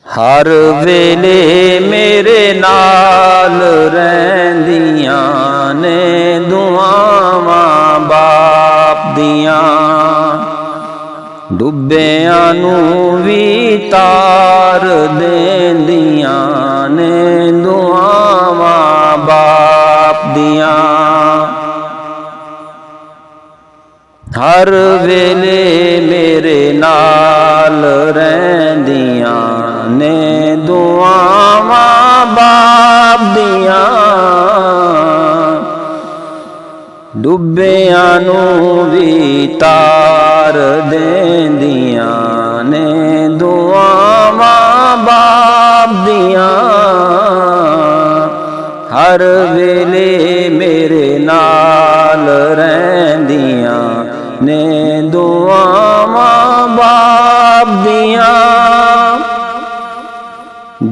हर वेले मेरे नाल रहिंदियां ने दुआवां बाप दियां। डुब्बियां नूं वी तार देंदियां ने दुआवां बाप दियां। हर वेले मेरे नाल रहिंदियां ने दुआवां बाप दियां। डुब्बियां नूं वी तार देंदियां ने दुआवां बाप दियां। हर वेले मेरे नाल रहिंदियां ने दुआवां बाप दियां।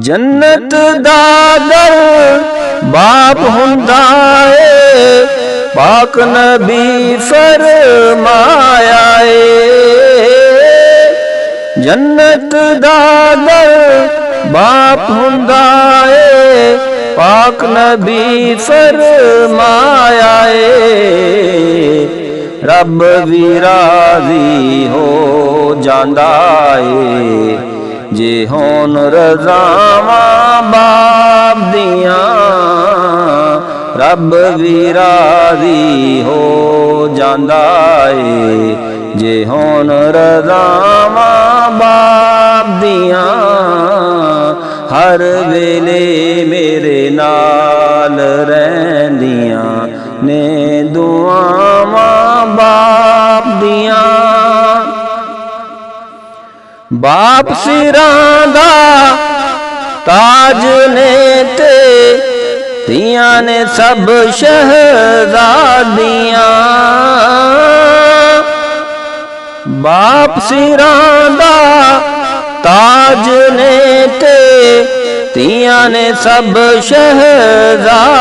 जन्नत दा दर बाप हुंदा है, पाक नबी फरमाया है। जन्नत दा दर बाप हुंदा है, पाक नबी फरमाया है। रब भी राजी हो जांदा है, जे होन रज़ावां बाप दियां। रब भी राजी हो जांदा है, जे होन रज़ावां बाप दियां। हर वेले मेरे नाल रहिंदियां ने दुआवां बाप दियां। बाप सिरां दा ताज ने ते दियां ने सब शहजादियां। बाप सिरां दा ताज ने ते दियां ने सब शहजादियां।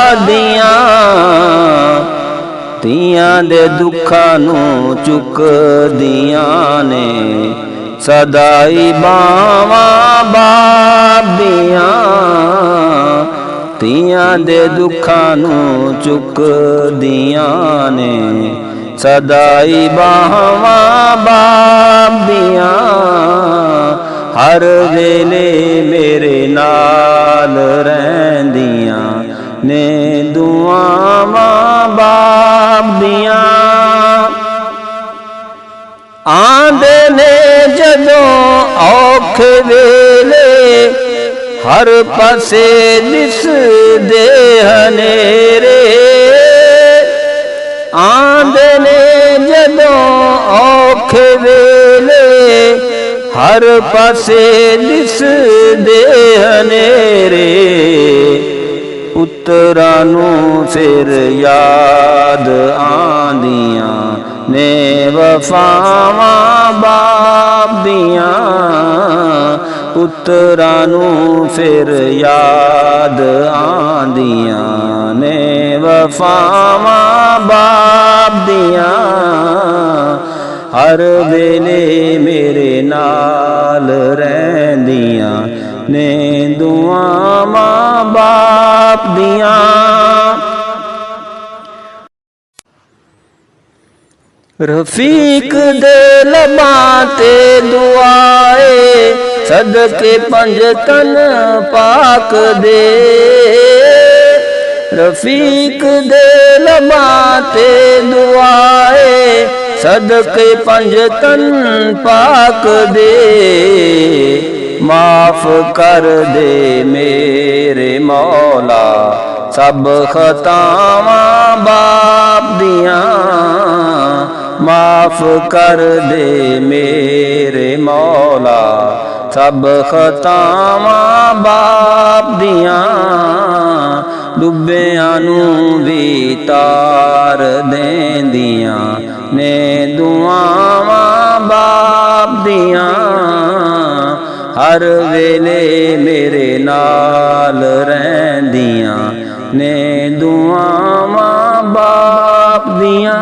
तियां दे दुखां नूं चुकदियां ने सदाई बावां बाप दियां। तियां दे दुखां नूं चुकदियां ने सदाई बावां बाप दियां। हर वेले मेरे नाल रहिंदियां ने दुआवां बाप दियां। आंदे ने जदों औखे वेले, हर पासे दिसदे हनेरे। आंदे ने जदों औखे वेले, हर पासे दिसदे हनेरे। पुत्रां नूं फिर याद आंदियां ने वफावां बाप दियां। पुत्रां नूं फिर याद आंदियां ने वफावां बाप दियां। हर वेले मेरे नाल रहिंदियां ने दुआवां बाप दियां। रफीक दे लबां ते दुआए, सदके पंज तन पाक दे। रफीक दे लबां ते दुआए, सदके पंज तन पाक दे। माफ कर दे मेरे मौला सब खतावां बाप दियां। माफ कर दे मेरे मौला सब खतावां बाप दियां। डुब्बियां नूं भी तार देंदियां ने दुआवां बाप दियां। हर वेले मेरे नाल रहिंदियां ने दुआवां बाप दियां।